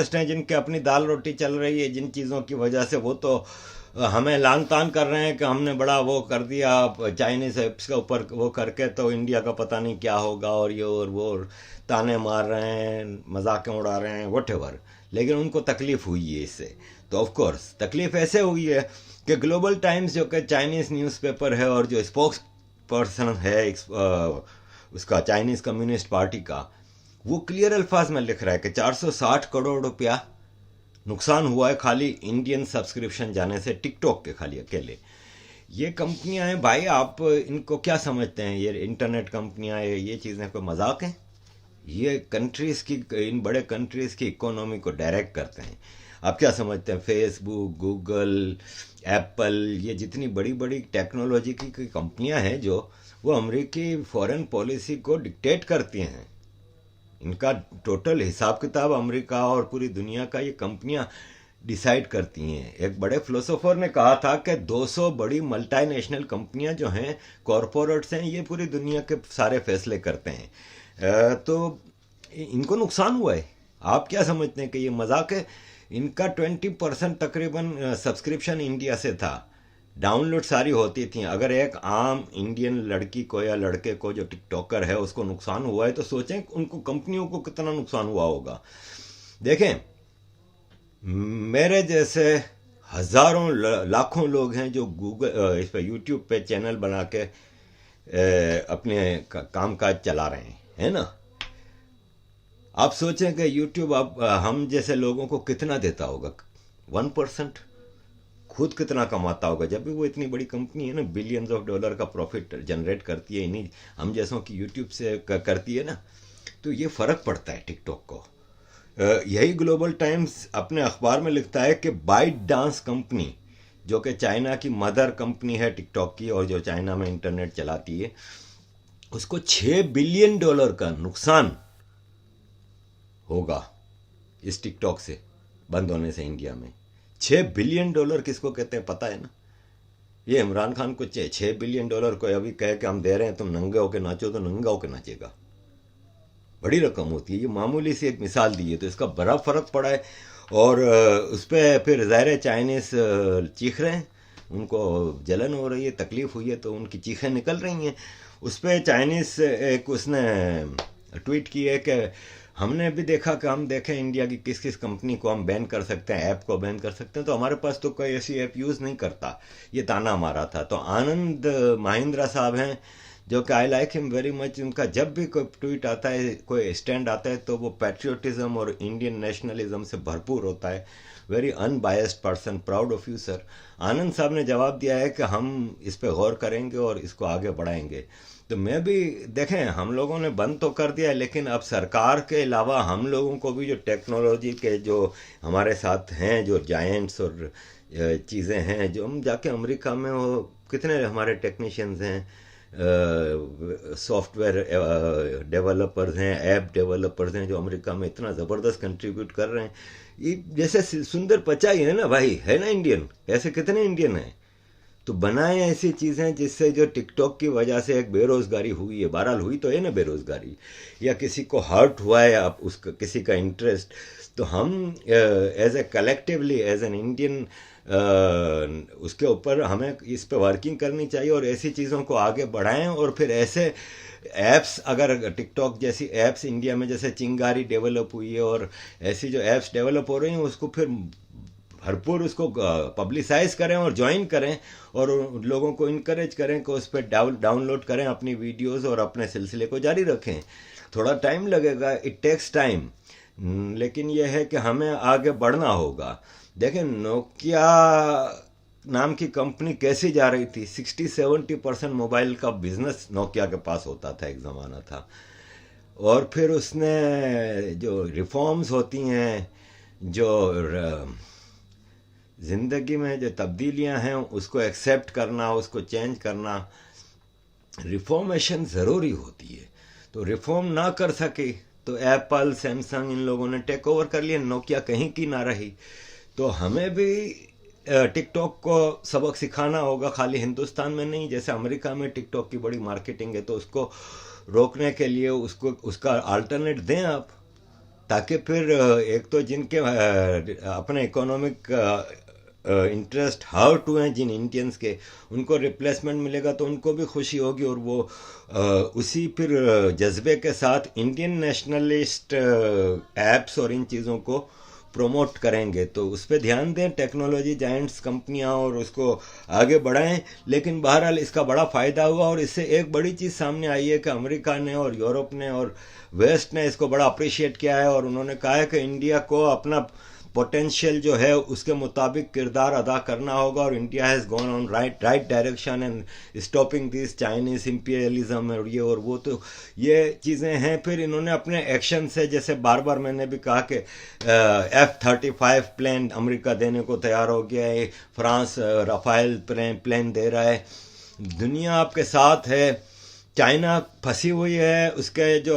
हैं जिनके अपनी दाल रोटी चल रही है जिन चीज़ों की वजह से, वो तो हमें लान तान कर रहे हैं कि हमने बड़ा वो कर दिया चाइनीज ऐप्स के ऊपर वो करके, तो इंडिया का पता नहीं क्या होगा और ये और वो, और ताने मार रहे हैं, मजाकें उड़ा रहे हैं, वट। लेकिन उनको तकलीफ हुई है इससे। तो ऑफ कोर्स तकलीफ ऐसे हुई है कि ग्लोबल टाइम्स जो कि चाइनीज न्यूज़पेपर है और जो स्पोक्स पर्सन है उसका चाइनीज कम्युनिस्ट पार्टी का, वो क्लियर अल्फाज में लिख रहा है कि 460 करोड़ रुपया नुकसान हुआ है खाली इंडियन सब्सक्रिप्शन जाने से, टिकटॉक के खाली अकेले। ये कंपनियां हैं भाई, आप इनको क्या समझते हैं? ये इंटरनेट कंपनियां, ये चीज़ें कोई मजाक हैं? ये कंट्रीज़ की, इन बड़े कंट्रीज़ की इकोनॉमी को डायरेक्ट करते हैं। आप क्या समझते हैं फेसबुक, गूगल, एप्पल, ये जितनी बड़ी बड़ी टेक्नोलॉजी की कंपनियां हैं जो, वो अमेरिकी फॉरेन पॉलिसी को डिक्टेट करती हैं। इनका टोटल हिसाब किताब अमेरिका और पूरी दुनिया का ये कंपनियां डिसाइड करती हैं। एक बड़े फिलोसोफर ने कहा था कि 200 बड़ी मल्टीनेशनल कंपनियां जो हैं, कॉरपोरेट्स हैं, ये पूरी दुनिया के सारे फैसले करते हैं। तो इनको नुकसान हुआ है। आप क्या समझते हैं कि ये मजाक है? इनका 20% तकरीबन सब्सक्रिप्शन इंडिया से था, डाउनलोड सारी होती थी। अगर एक आम इंडियन लड़की को या लड़के को जो टिकटॉकर है उसको नुकसान हुआ है, तो सोचें उनको कंपनियों को कितना नुकसान हुआ होगा। देखें, मेरे जैसे हजारों लाखों लोग हैं जो गूगल इस पे यूट्यूब पे चैनल बना के अपने काम काज चला रहे हैं, है ना? आप सोचें कि यूट्यूब आप हम जैसे लोगों को कितना देता होगा? 1%। खुद कितना कमाता होगा? जब भी वो इतनी बड़ी कंपनी है ना, बिलियंस ऑफ डॉलर का प्रॉफिट जनरेट करती है, इन्हीं हम जैसों की यूट्यूब से करती है ना, तो ये फर्क पड़ता है टिकटॉक को। यही ग्लोबल टाइम्स अपने अखबार में लिखता है कि बाइट डांस कंपनी, जो कि चाइना की मदर कंपनी है टिकटॉक की और जो चाइना में इंटरनेट चलाती है, उसको $6 बिलियन का नुकसान होगा इस टिकटॉक से बंद होने से इंडिया में। $6 बिलियन किसको कहते हैं पता है ना? ये इमरान खान को $6 बिलियन को अभी कह के हम दे रहे हैं, तुम नंगे होके नाचो, तो नंगा होके नाचेगा। बड़ी रकम होती है। ये मामूली सी एक मिसाल दी है, तो इसका बड़ा फर्क पड़ा है। और उस पर फिर ज़ाहिर चाइनीज़ चीख रहे हैं, उनको जलन हो रही है, तकलीफ़ हुई है, तो उनकी चीखें निकल रही हैं। उस पर चाइनीज़ एक उसने ट्वीट की है कि हमने भी देखा कि हम देखें इंडिया की किस किस कंपनी को हम बैन कर सकते हैं, ऐप को बैन कर सकते हैं, तो हमारे पास तो कोई ऐसी ऐप यूज़ नहीं करता। ये ताना मारा था। तो आनंद महिंद्रा साहब हैं जो कि I like him very much. उनका जब भी कोई ट्वीट आता है, कोई स्टैंड आता है, तो वो पैट्रियोटिज्म और इंडियन नेशनलिज्म से भरपूर होता है। Very unbiased person, proud of you sir. Anand साहब ने जवाब दिया है कि हम इस पर गौर करेंगे और इसको आगे बढ़ाएंगे। तो मैं भी, देखें, हम लोगों ने बंद तो कर दिया है, लेकिन अब सरकार के अलावा हम लोगों को भी जो टेक्नोलॉजी के जो हमारे साथ हैं, जो जायंट्स और चीज़ें हैं, जो हम जाके अमेरिका में, वो कितने हमारे टेक्नीशियंस हैं, सॉफ्टवेयर डेवलपर्स हैं, ऐप डेवलपर्स हैं, जो अमेरिका में इतना ज़बरदस्त कंट्रीब्यूट कर रहे हैं। ये जैसे सुंदर पिचाई है ना भाई, है ना इंडियन, ऐसे कितने इंडियन हैं? तो बनाए ऐसी चीज़ें जिससे जो टिकटॉक की वजह से एक बेरोज़गारी हुई है, बहरहाल हुई तो है ना बेरोज़गारी, या किसी को हर्ट हुआ है, आप उसका किसी का इंटरेस्ट, तो हम as a collectively, as an Indian, उसके ऊपर हमें इस पे वर्किंग करनी चाहिए और ऐसी चीज़ों को आगे बढ़ाएं। और फिर ऐसे ऐप्स, अगर टिकटॉक जैसी ऐप्स इंडिया में जैसे चिंगारी डेवलप हुई है और ऐसी जो ऐप्स डेवलप हो रही हैं, उसको फिर भरपूर उसको पब्लिसाइज करें और ज्वाइन करें और लोगों को इनकरेज करें कि उस पर डाउनलोड करें अपनी वीडियोस और अपने सिलसिले को जारी रखें। थोड़ा टाइम लगेगा, इट टेक्स टाइम, लेकिन यह है कि हमें आगे बढ़ना होगा। देखें, नोकिया नाम की कंपनी कैसी जा रही थी? 60-70% मोबाइल का बिजनेस नोकिया के पास होता था, एक ज़माना था। और फिर उसने जो रिफॉर्म्स होती हैं, जो ज़िंदगी में जो तब्दीलियां हैं, उसको एक्सेप्ट करना, उसको चेंज करना, रिफॉर्मेशन ज़रूरी होती है। तो रिफॉर्म ना कर सके तो एप्पल, सैमसंग, इन लोगों ने टेक ओवर कर लिया, नोकिया कहीं की ना रही। तो हमें भी टिकटॉक को सबक सिखाना होगा, खाली हिंदुस्तान में नहीं। जैसे अमेरिका में टिकटॉक की बड़ी मार्केटिंग है, तो उसको रोकने के लिए उसको उसका अल्टरनेट दें आप, ताकि फिर एक तो जिनके अपने इकोनॉमिक इंटरेस्ट हर्ट हुए हैं जिन इंडियंस के, उनको रिप्लेसमेंट मिलेगा तो उनको भी खुशी होगी, और वो उसी फिर जज्बे के साथ इंडियन नेशनलिस्ट एप्स और इन चीज़ों को प्रमोट करेंगे। तो उस पर ध्यान दें टेक्नोलॉजी जायंट्स कंपनियां, और उसको आगे बढ़ाएं। लेकिन बहरहाल इसका बड़ा फ़ायदा हुआ, और इससे एक बड़ी चीज़ सामने आई है कि अमेरिका ने और यूरोप ने और वेस्ट ने इसको बड़ा अप्रिशिएट किया है, और उन्होंने कहा है कि इंडिया को अपना पोटेंशियल जो है उसके मुताबिक किरदार अदा करना होगा, और India has gone on right direction and stopping this Chinese imperialism और ये और वो। तो ये चीज़ें हैं। फिर इन्होंने अपने एक्शन से, जैसे बार बार मैंने भी कहा कि F-35 प्लेन अमेरिका देने को तैयार हो गया है, फ्रांस राफेल प्लेन दे रहा है, दुनिया आपके साथ है। चाइना फंसी हुई है, उसके जो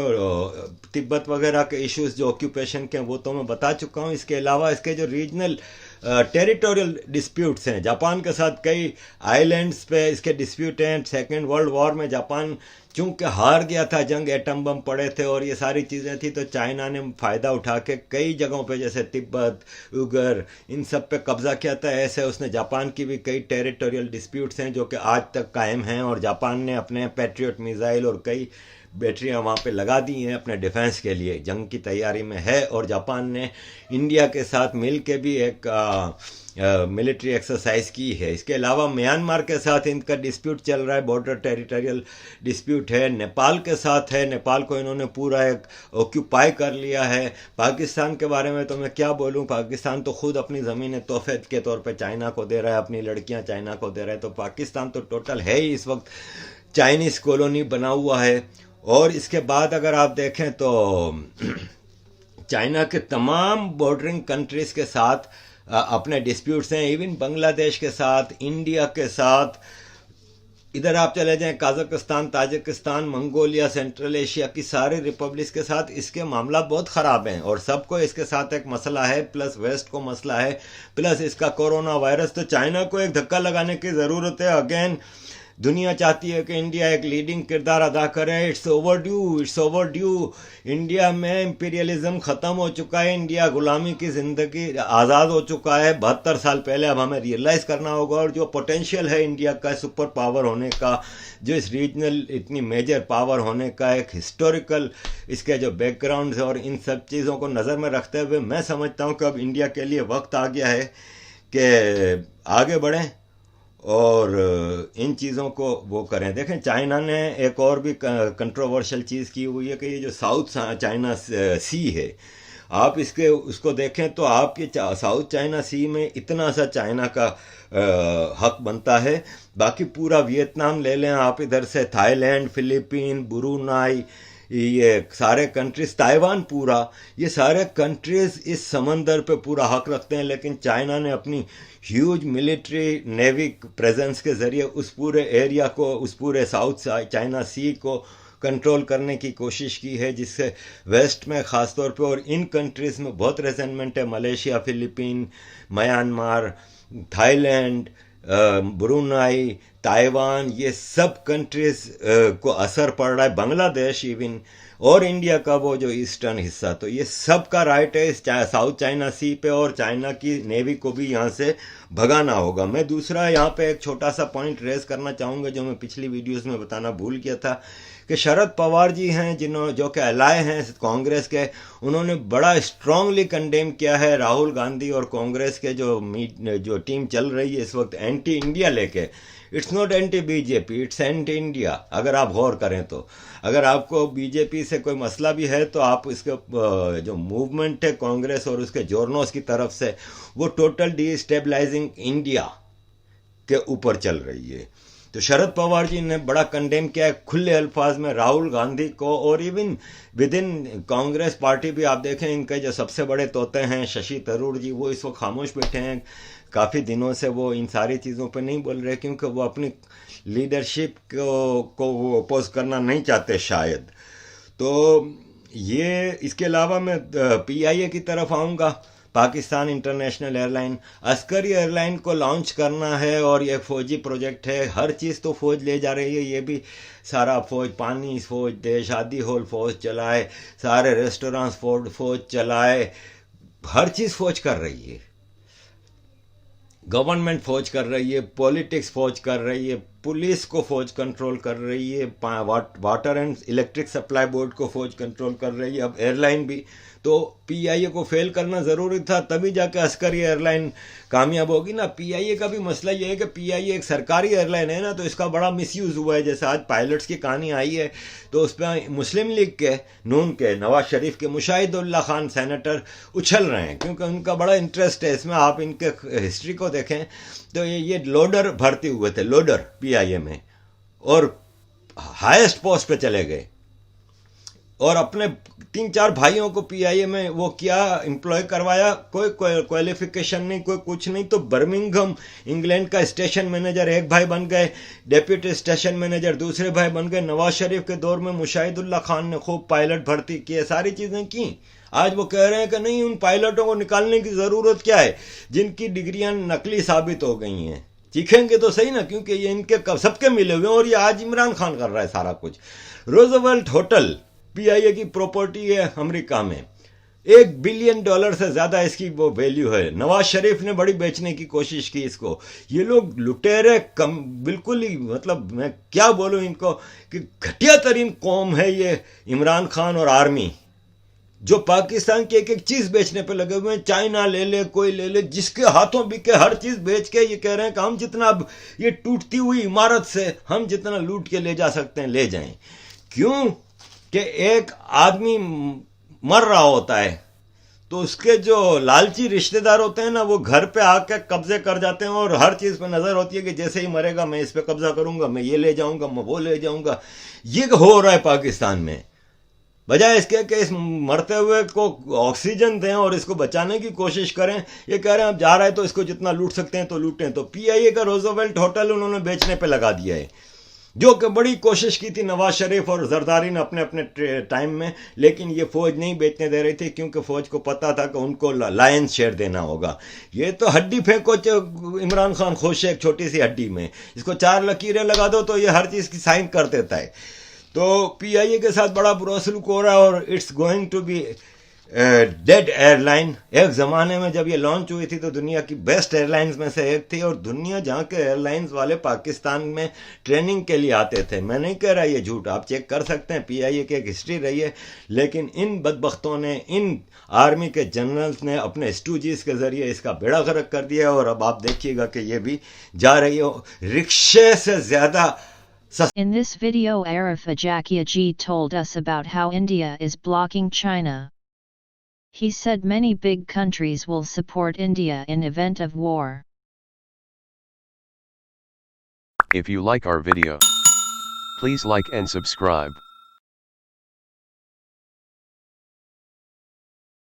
तिब्बत वगैरह के इश्यूज जो ऑक्यूपेशन के वो तो मैं बता चुका हूँ। इसके अलावा इसके जो रीजनल टेरिटोरियल डिस्प्यूट्स हैं, जापान के साथ कई आइलैंड्स पे इसके डिस्प्यूट हैं। सेकेंड वर्ल्ड वॉर में जापान चूंकि हार गया था जंग, एटम बम पड़े थे और ये सारी चीज़ें थी, तो चाइना ने फ़ायदा उठा के कई जगहों पे जैसे तिब्बत, उगर, इन सब पे कब्जा किया था। ऐसे उसने जापान की भी कई टेरिटोरियल डिस्प्यूट्स हैं जो कि आज तक कायम हैं, और जापान ने अपने पैट्रियट मिसाइल और कई बैटरियां वहाँ पे लगा दी हैं अपने डिफेंस के लिए, जंग की तैयारी में है। और जापान ने इंडिया के साथ मिल के भी एक मिलिट्री एक्सरसाइज की है। इसके अलावा म्यांमार के साथ इनका डिस्प्यूट चल रहा है, बॉर्डर टेरिटोरियल डिस्प्यूट है। नेपाल के साथ है, नेपाल को इन्होंने पूरा एक ऑक्यूपाई कर लिया है। पाकिस्तान के बारे में तो मैं क्या बोलूँ, पाकिस्तान तो खुद अपनी ज़मीनें तोहफे के तौर पे चाइना को दे रहा है, अपनी लड़कियां चाइना को दे रहा है। तो पाकिस्तान तो टोटल है ही इस वक्त चाइनीज़ कॉलोनी बना हुआ है। और इसके बाद अगर आप देखें तो चाइना के तमाम बॉर्डरिंग कंट्रीज़ के साथ अपने डिस्प्यूट्स हैं, इवन बांग्लादेश के साथ, इंडिया के साथ। इधर आप चले जाएं Kazakhstan, Tajikistan, Mongolia, central Asia की सारी रिपब्लिक्स के साथ इसके मामला बहुत ख़राब हैं, और सबको इसके साथ एक मसला है, प्लस वेस्ट को मसला है, प्लस इसका कोरोना वायरस। तो चाइना को एक धक्का लगाने की ज़रूरत है। अगेन दुनिया चाहती है कि इंडिया एक लीडिंग किरदार अदा करे। It's over due. इंडिया में इंपीरियलिज्म ख़त्म हो चुका है, इंडिया गुलामी की ज़िंदगी आज़ाद हो चुका है 72 साल पहले। अब हमें रियलाइज़ करना होगा, और जो पोटेंशियल है इंडिया का सुपर पावर होने का, जो इस रीजनल इतनी मेजर पावर होने का, एक हिस्टोरिकल इसके जो बैकग्राउंड है, और इन सब चीज़ों को नज़र में रखते हुए मैं समझता हूँ कि अब इंडिया के लिए वक्त आ गया है कि आगे बढ़ें और इन चीज़ों को वो करें। देखें चाइना ने एक और भी कंट्रोवर्शियल चीज़ की हुई है कि ये जो साउथ चाइना सी है, आप इसके उसको देखें तो आप ये साउथ चाइना सी में इतना सा चाइना का हक बनता है। बाकी पूरा वियतनाम ले लें आप, इधर से थाईलैंड, फिलीपीन, ब्रूनाई, ये सारे कंट्रीज़, ताइवान पूरा, ये सारे कंट्रीज़ इस समंदर पे पूरा हक रखते हैं। लेकिन चाइना ने अपनी ह्यूज मिलिट्री नेवी प्रेजेंस के ज़रिए उस पूरे एरिया को, उस पूरे साउथ चाइना सी को कंट्रोल करने की कोशिश की है, जिससे वेस्ट में ख़ास तौर पे और इन कंट्रीज़ में बहुत रेजेंटमेंट है। Malaysia, Philippine, Myanmar, Thailand, Brunei, Taiwan, ये सब कंट्रीज़ को असर पड़ रहा है, बांग्लादेश इवन, और इंडिया का वो जो ईस्टर्न हिस्सा। तो ये सब का राइट है इस साउथ चाइना सी पे, और चाइना की नेवी को भी यहाँ से भगाना होगा। मैं दूसरा यहाँ पे एक छोटा सा पॉइंट रेज करना चाहूँगा जो मैं पिछली वीडियोस में बताना भूल गया था, कि शरद पवार जी हैं जो कि अलाय हैं कांग्रेस के, उन्होंने बड़ा स्ट्रांगली कंडेम किया है राहुल गांधी और कांग्रेस के जो टीम चल रही है इस वक्त एंटी इंडिया लेके। It's not anti BJP, it's anti India. अगर आप गौर करें तो, अगर आपको बीजेपी से कोई मसला भी है तो आप इसके जो मूवमेंट है कांग्रेस और उसके जोर्नोस की तरफ से, वो टोटल डिस्टेबलाइजिंग इंडिया के ऊपर चल रही है। तो शरद पवार जी ने बड़ा कंडेम किया है खुले अल्फाज में राहुल गांधी को, और even with in Congress party भी आप देखें इनके जो सबसे बड़े तोते हैं शशि थरूर जी, वो इस वक्त खामोश बैठे हैं। काफ़ी दिनों से वो इन सारी चीज़ों पे नहीं बोल रहे, क्योंकि वो अपनी लीडरशिप को वो अपोज करना नहीं चाहते शायद। तो ये इसके अलावा मैं PIA की तरफ आऊँगा। Pakistan international airline, Askari airline को लॉन्च करना है और ये फौजी प्रोजेक्ट है। हर चीज़ तो फौज ले जा रही है, ये भी सारा फौज, पानी फौज दे, शादी हॉल फौज चलाए, सारे रेस्टोरेंट्स फौज चलाए, हर चीज़ फौज कर रही है। गवर्नमेंट फौज कर रही है, पॉलिटिक्स फौज कर रही है, पुलिस को फौज कंट्रोल कर रही है, water and electric supply board को फौज कंट्रोल कर रही है, अब एयरलाइन भी। तो पीआईए को फेल करना ज़रूरी था, तभी जाके अस्करी एयरलाइन कामयाब होगी ना। पीआईए का भी मसला ये है कि पीआईए एक सरकारी एयरलाइन है ना, तो इसका बड़ा मिसयूज़ हुआ है। जैसे आज पायलट्स की कहानी आई है, तो उस पर मुस्लिम लीग के, नून के, नवाज शरीफ के मुशाहिदुल्लाह खान सेनेटर उछल रहे हैं, क्योंकि उनका बड़ा इंटरेस्ट है इसमें। आप इनके हिस्ट्री को देखें तो ये लोडर भर्ती हुए थे, लोडर पीआईए में, और हाईएस्ट पोस्ट पे चले गए, और अपने 3-4 भाइयों को पीआईए में वो किया, एम्प्लॉय करवाया, कोई क्वालिफिकेशन नहीं, कोई कुछ नहीं। तो बर्मिंघम इंग्लैंड का स्टेशन मैनेजर एक भाई बन गए, डेप्यूटी स्टेशन मैनेजर दूसरे भाई बन गए। नवाज शरीफ के दौर में मुशाहिदुल्लाह खान ने खूब पायलट भर्ती किए, सारी चीज़ें की। आज वो कह रहे हैं कि नहीं, उन पायलटों को निकालने की ज़रूरत क्या है जिनकी डिग्रियां नकली साबित हो गई हैं। चीखेंगे तो सही ना, क्योंकि ये इनके सबके मिले हुए हैं, और ये आज इमरान खान कर रहा है सारा कुछ। रोजवेल्ट होटल पीआईए की प्रॉपर्टी है अमेरिका में, $1 बिलियन से ज़्यादा इसकी वो वैल्यू है। नवाज शरीफ ने बड़ी बेचने की कोशिश की इसको। ये लोग लुटेरे कम, बिल्कुल ही, मतलब मैं क्या बोलूँ इनको, कि घटिया तरीन कौम है ये इमरान खान और आर्मी, जो पाकिस्तान की एक एक चीज़ बेचने पे लगे हुए हैं। चाइना ले ले, कोई ले ले, जिसके हाथों बिके हर चीज़ बेच के ये कह रहे हैं कि हम जितना, अब ये टूटती हुई इमारत से हम जितना लूट के ले जा सकते हैं ले जाएं। क्यों कि एक आदमी मर रहा होता है तो उसके जो लालची रिश्तेदार होते हैं ना, वो घर पे आके कब्जे कर जाते हैं, और हर चीज़ पे नज़र होती है कि जैसे ही मरेगा मैं इस पे कब्जा करूंगा, मैं ये ले जाऊंगा, मैं वो ले जाऊंगा। ये हो रहा है पाकिस्तान में। बजाय इसके कि इस मरते हुए को ऑक्सीजन दें और इसको बचाने की कोशिश करें, ये कह रहे हैं अब जा रहा है तो इसको जितना लूट सकते हैं तो लूटें। तो पीआईए का रोजवेल्ट होटल उन्होंने बेचने पे लगा दिया है, जो कि बड़ी कोशिश की थी नवाज शरीफ और जरदारी ने अपने अपने टाइम में, लेकिन ये फौज नहीं बेचने दे रही थी, क्योंकि फौज को पता था कि उनको लायंस शेयर देना होगा। ये तो हड्डी फेंको, इमरान खान खुश है एक छोटी सी हड्डी में, इसको 4 लकीरें लगा दो तो ये हर चीज़ की साइन कर देता है। तो पीआईए के साथ बड़ा बुरा सलूक हो रहा है, और it's going to be dead airline. एक ज़माने में जब ये लॉन्च हुई थी तो दुनिया की बेस्ट एयरलाइंस में से एक थी, और दुनिया जहाँ के एयरलाइंस वाले पाकिस्तान में ट्रेनिंग के लिए आते थे। मैं नहीं कह रहा ये झूठ, आप चेक कर सकते हैं, पीआईए की एक हिस्ट्री रही है। लेकिन इन बदबख्तों ने, इन आर्मी के जनरल्स ने अपने स्टूजीज के ज़रिए इसका बेड़ा गर्क कर दिया, और अब आप देखिएगा कि ये भी जा रही हो रिक्शे से ज़्यादा। In this video, Arif Ajakiaji told us about how India is blocking China. He said many big countries will support India in event of war. If you like our video, please like and subscribe.